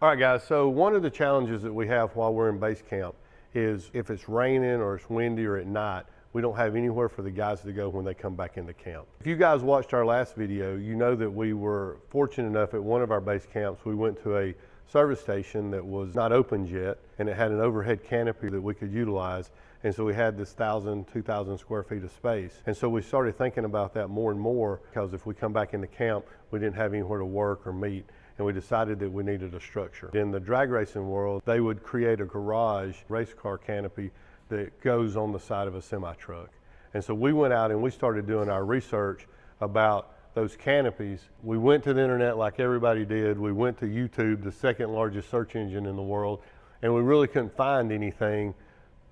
All right, guys, so one of the challenges that we have while we're in base camp is if it's raining or it's windy or at night, we don't have anywhere for the guys to go when they come back into camp. If you guys watched our last video, you know that we were fortunate enough at one of our base camps, we went to a service station that was not opened yet, and it had an overhead canopy that we could utilize. And so we had this 1,000, 2,000 square feet of space. And so we started thinking about that more and more, because if we come back into camp, we didn't have anywhere to work or meet. And we decided that we needed a structure. In the drag racing world, they would create a garage race car canopy that goes on the side of a semi-truck. And so we went out and we started doing our research about those canopies. We went to the internet like everybody did. We went to YouTube, the second largest search engine in the world, and we really couldn't find anything.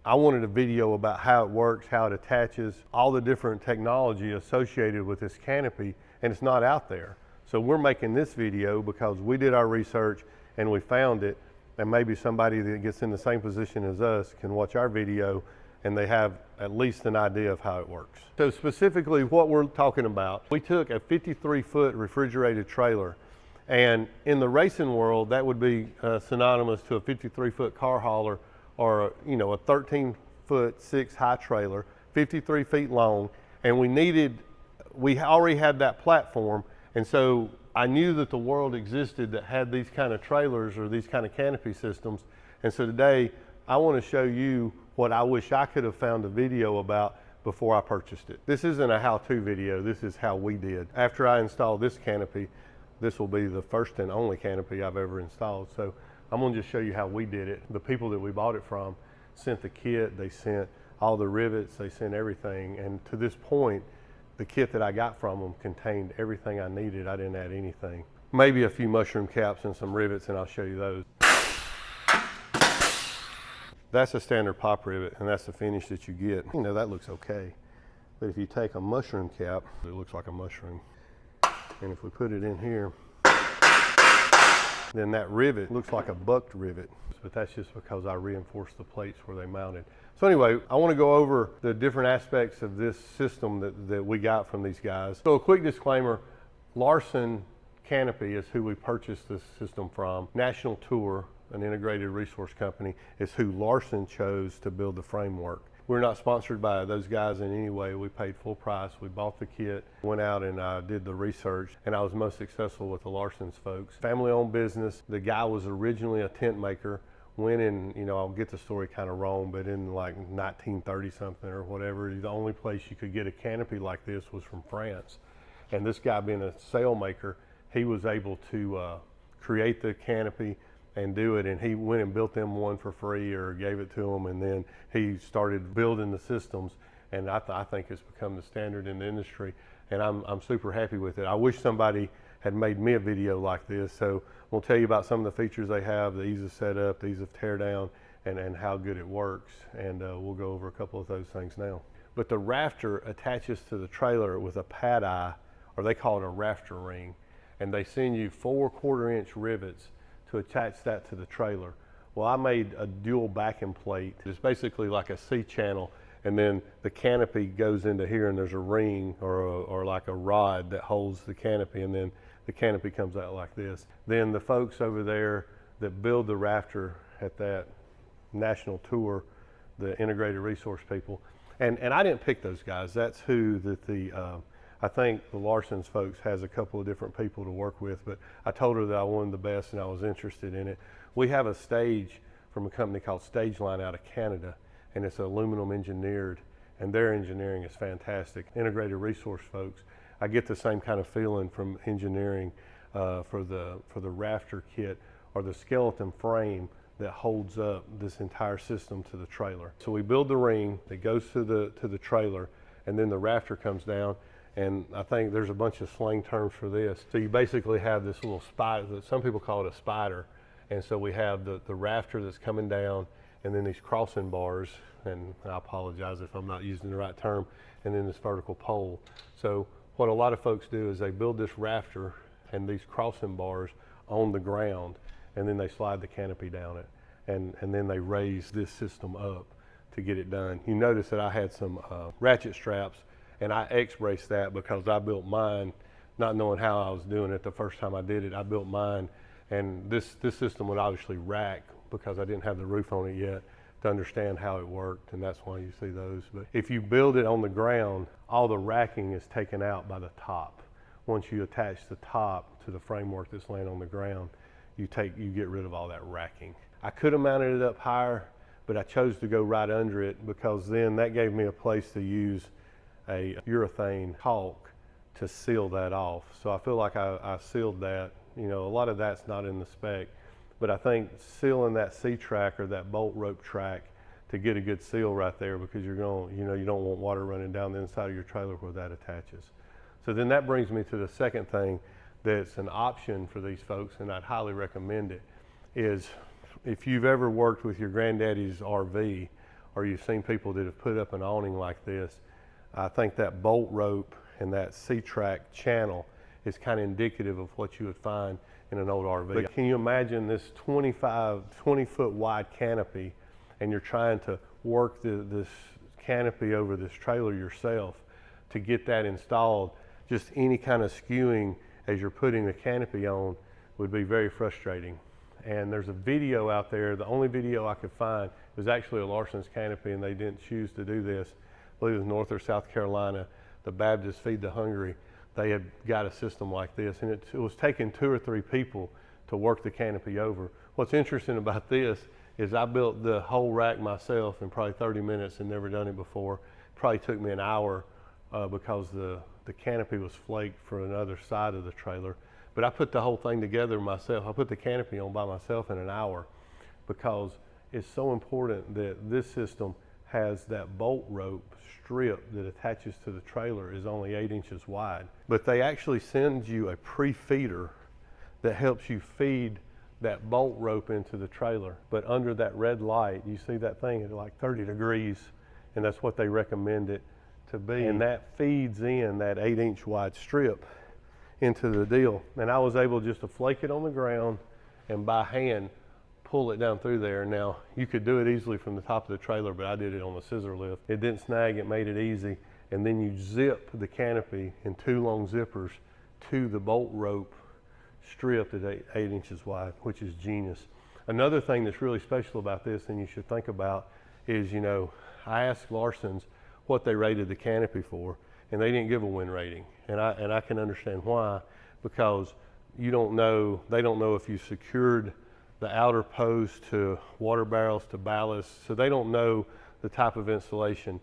I wanted a video about how it works, how it attaches, all the different technology associated with this canopy, and it's not out there. So we're making this video because we did our research and we found it, and maybe somebody that gets in the same position as us can watch our video and they have at least an idea of how it works. So specifically what we're talking about, we took a 53-foot refrigerated trailer, and in the racing world that would be synonymous to a 53-foot car hauler, or a 13-foot 6 high trailer, 53 feet long, and we already had that platform. And so I knew that the world existed that had these kind of trailers or these kind of canopy systems. And so today I want to show you what I wish I could have found a video about before I purchased it. This isn't a how-to video, this is how we did. After I installed this canopy, this will be the first and only canopy I've ever installed. So I'm going to just show you how we did it. The people that we bought it from sent the kit, they sent all the rivets, they sent everything. And to this point, the kit that I got from them contained everything I needed. I didn't add anything. Maybe a few mushroom caps and some rivets, and I'll show you those. That's a standard pop rivet, and that's the finish that you get. That looks okay. But if you take a mushroom cap, it looks like a mushroom. And if we put it in here, then that rivet looks like a bucked rivet. But that's just because I reinforced the plates where they mounted. So anyway, I want to go over the different aspects of this system that we got from these guys. So a quick disclaimer, Larson Canopy is who we purchased this system from. National Tour, an integrated resource company, is who Larson chose to build the framework. We're not sponsored by those guys in any way. We paid full price. We bought the kit, went out and did the research, and I was most successful with the Larsens folks. Family-owned business. The guy was originally a tent maker. Went in, I'll get the story kind of wrong, but in like 1930 something or whatever, the only place you could get a canopy like this was from France. And this guy, being a sail maker, he was able to create the canopy and do it, and he went and built them one for free or gave it to them, and then he started building the systems, and I think it's become the standard in the industry, and I'm super happy with it. I wish somebody had made me a video like this. So we'll tell you about some of the features they have, the ease of setup, the ease of tear down, and how good it works, and we'll go over a couple of those things now. But the rafter attaches to the trailer with a pad eye, or they call it a rafter ring, and they send you 4 1/4-inch rivets to attach that to the trailer. Well, I made a dual backing plate. It's basically like a C-channel, and then the canopy goes into here, and there's a ring or like a rod that holds the canopy, and then the canopy comes out like this. Then the folks over there that build the rafter at that national tour, the integrated resource people, and I didn't pick those guys. That's who I think the Larsens folks has a couple of different people to work with, but I told her that I wanted the best and I was interested in it. We have a stage from a company called Stage Line out of Canada, and it's aluminum engineered, and their engineering is fantastic. Integrated resource folks, I get the same kind of feeling from engineering for the rafter kit or the skeleton frame that holds up this entire system to the trailer. So we build the ring that goes to the trailer, and then the rafter comes down, and I think there's a bunch of slang terms for this. So you basically have this little spider, some people call it a spider, and so we have the rafter that's coming down, and then these crossing bars, and I apologize if I'm not using the right term, and then this vertical pole. So what a lot of folks do is they build this rafter and these crossing bars on the ground, and then they slide the canopy down it, and then they raise this system up to get it done. You notice that I had some ratchet straps, and I X-braced that because I built mine not knowing how I was doing it the first time I did it. I built mine And this system would obviously rack because I didn't have the roof on it yet to understand how it worked, and that's why you see those. But if you build it on the ground, all the racking is taken out by the top. Once you attach the top to the framework that's laying on the ground, you get rid of all that racking. I could have mounted it up higher, but I chose to go right under it because then that gave me a place to use a urethane caulk to seal that off. So I feel like I sealed that. You know, a lot of that's not in the spec, but I think sealing that C-track or that bolt rope track to get a good seal right there, because you don't want water running down the inside of your trailer where that attaches. So then that brings me to the second thing that's an option for these folks, and I'd highly recommend it, is if you've ever worked with your granddaddy's RV or you've seen people that have put up an awning like this, I think that bolt rope and that C-track channel is kind of indicative of what you would find in an old RV. But can you imagine this 20 foot wide canopy, and you're trying to work this canopy over this trailer yourself to get that installed? Just any kind of skewing as you're putting the canopy on would be very frustrating. And there's a video out there, the only video I could find was actually a Larsens canopy, and they didn't choose to do this. I believe it was North or South Carolina, the Baptist Feed the Hungry. They had got a system like this, and it was taking 2 or 3 people to work the canopy over. What's interesting about this is I built the whole rack myself in probably 30 minutes and never done it before. It probably took me an hour because the canopy was flaked for another side of the trailer. But I put the whole thing together myself. I put the canopy on by myself in an hour because it's so important that this system has that bolt rope strip that attaches to the trailer is only 8 inches wide. But they actually send you a pre-feeder that helps you feed that bolt rope into the trailer. But under that red light, you see that thing at like 30 degrees, and that's what they recommend it to be. And that feeds in that 8-inch wide strip into the deal. And I was able just to flake it on the ground and by hand pull it down through there. Now, you could do it easily from the top of the trailer, but I did it on the scissor lift. It didn't snag, it made it easy. And then you zip the canopy in 2 long zippers to the bolt rope strip that's 8 inches wide, which is genius. Another thing that's really special about this, and you should think about, is, you know, I asked Larsens what they rated the canopy for, and they didn't give a wind rating. And I can understand why, because they don't know if you secured the outer post to water barrels to ballast, so they don't know the type of installation.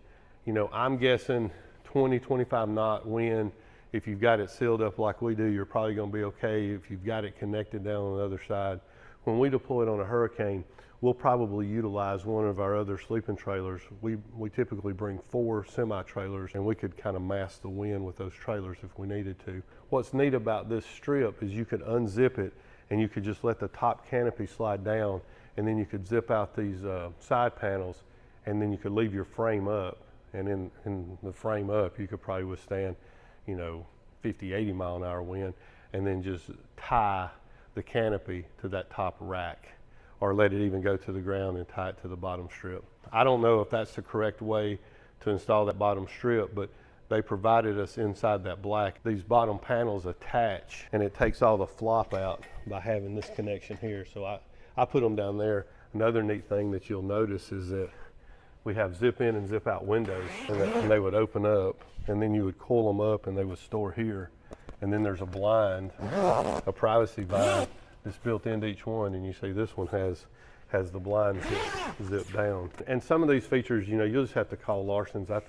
You know, I'm guessing 20, 25 knot wind. If you've got it sealed up like we do, you're probably gonna be okay. If you've got it connected down on the other side. When we deploy it on a hurricane, we'll probably utilize one of our other sleeping trailers. We typically bring 4 semi-trailers, and we could kind of mask the wind with those trailers if we needed to. What's neat about this strip is you could unzip it, and you could just let the top canopy slide down, and then you could zip out these side panels, and then you could leave your frame up. And in the frame up, you could probably withstand, you know, 50, 80 mile an hour wind, and then just tie the canopy to that top rack, or let it even go to the ground and tie it to the bottom strip. I don't know if that's the correct way to install that bottom strip, but they provided us inside that black. These bottom panels attach, and it takes all the flop out by having this connection here. So I put them down there. Another neat thing that you'll notice is that we have zip in and zip out windows, and they would open up, and then you would coil them up and they would store here. And then there's a blind, a privacy blind that's built into each one, and you see this one has the blind zipped down. And some of these features, you know, you'll just have to call Larsens. I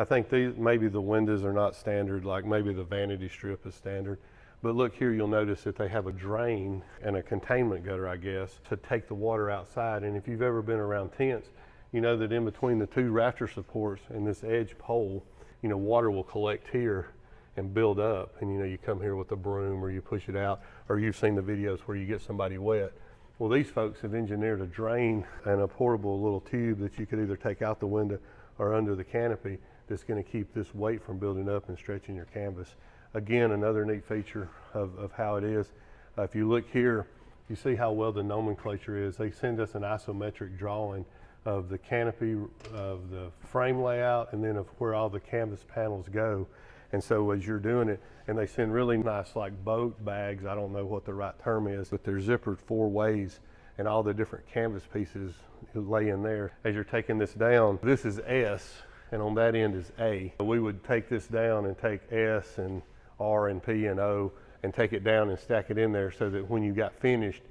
think these, maybe the windows are not standard, like maybe the vanity strip is standard. But look here, you'll notice that they have a drain and a containment gutter, I guess, to take the water outside. And if you've ever been around tents, you know that in between the 2 rafter supports and this edge pole, you know, water will collect here and build up. And you know, you come here with a broom or you push it out, or you've seen the videos where you get somebody wet. Well, these folks have engineered a drain and a portable little tube that you could either take out the window or under the canopy that's going to keep this weight from building up and stretching your canvas. Again, another neat feature of how it is. If you look here, you see how well the nomenclature is. They send us an isometric drawing of the canopy, of the frame layout, and then of where all the canvas panels go. And so as you're doing it, and they send really nice like boat bags, I don't know what the right term is, but they're zippered 4 ways, and all the different canvas pieces lay in there. As you're taking this down, this is S, and on that end is A. We would take this down and take S and R and P and O and take it down and stack it in there, so that when you got finished,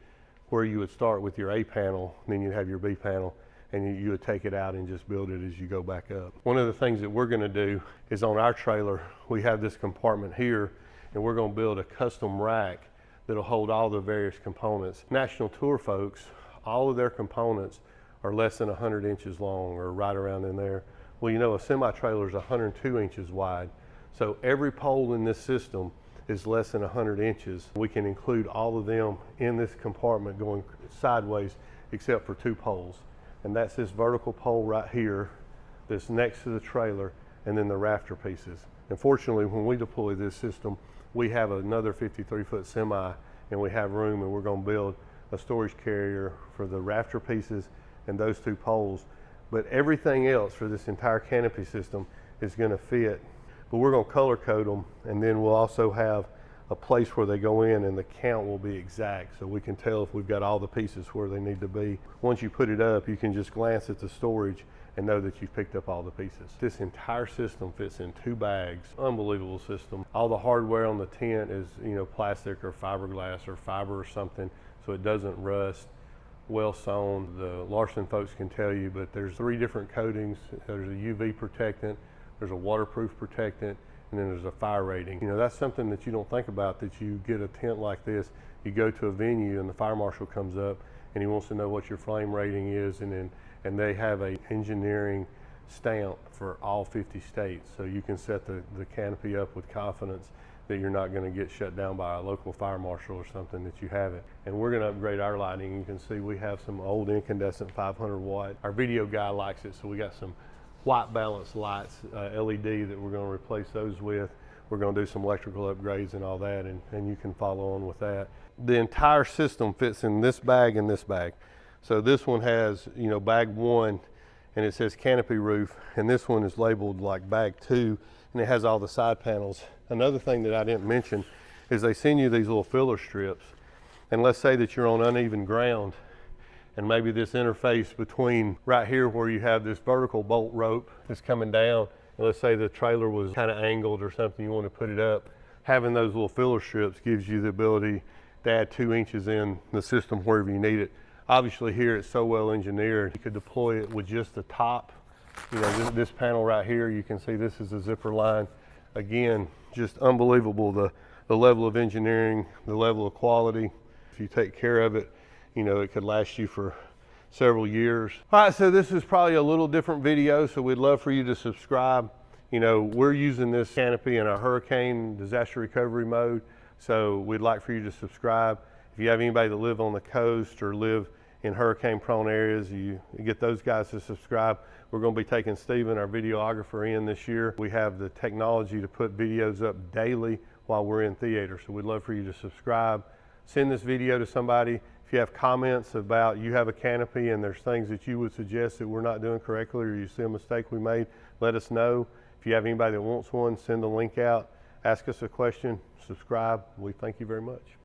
where you would start with your A panel, then you'd have your B panel, and you would take it out and just build it as you go back up. One of the things that we're gonna do is on our trailer, we have this compartment here, and we're gonna build a custom rack that'll hold all the various components. National Tour folks, all of their components are less than 100 inches long, or right around in there. Well, you know, a semi-trailer is 102 inches wide. So every pole in this system is less than 100 inches. We can include all of them in this compartment going sideways, except for 2 poles. And that's this vertical pole right here that's next to the trailer, and then the rafter pieces. Unfortunately, when we deploy this system, we have another 53-foot semi, and we have room, and we're gonna build a storage carrier for the rafter pieces and those 2 poles. But everything else for this entire canopy system is gonna fit. But we're gonna color code them, and then we'll also have a place where they go in, and the count will be exact, so we can tell if we've got all the pieces where they need to be. Once you put it up, you can just glance at the storage and know that you've picked up all the pieces. This entire system fits in 2 bags. Unbelievable system. All the hardware on the tent is, you know, plastic or fiberglass or fiber or something, so it doesn't rust. Well sewn. The Larson folks can tell you, but there's 3 different coatings. There's a UV protectant, there's a waterproof protectant, and then there's a fire rating. You know, that's something that you don't think about, that you get a tent like this, you go to a venue and the fire marshal comes up and he wants to know what your flame rating is, and they have a engineering stamp for all 50 states. So you can set the canopy up with confidence that you're not gonna get shut down by a local fire marshal or something, that you have it. And we're gonna upgrade our lighting. You can see we have some old incandescent 500 watt. Our video guy likes it, so we got some white balance lights, LED, that we're gonna replace those with. We're gonna do some electrical upgrades and all that, and you can follow on with that. The entire system fits in this bag and this bag. So this one has, you know, bag 1, and it says canopy roof, and this one is labeled like bag 2, and it has all the side panels. Another thing that I didn't mention is they send you these little filler strips, and let's say that you're on uneven ground, and maybe this interface between right here where you have this vertical bolt rope that's coming down, and let's say the trailer was kind of angled or something, you want to put it up, having those little filler strips gives you the ability to add 2 inches in the system wherever you need it. Obviously here it's so well engineered, you could deploy it with just the top. You know, this panel right here, you can see this is a zipper line. Again, just unbelievable, the level of engineering, the level of quality. If you take care of it, you know, it could last you for several years. All right, so this is probably a little different video, so we'd love for you to subscribe. You know, we're using this canopy in a hurricane disaster recovery mode, so we'd like for you to subscribe. If you have anybody that live on the coast or live in hurricane prone areas, you get those guys to subscribe. We're gonna be taking Steven, our videographer, in this year. We have the technology to put videos up daily while we're in theater, so we'd love for you to subscribe. Send this video to somebody. If you have comments about you have a canopy and there's things that you would suggest that we're not doing correctly, or you see a mistake we made, let us know. If you have anybody that wants one, send the link out, ask us a question, subscribe. We thank you very much.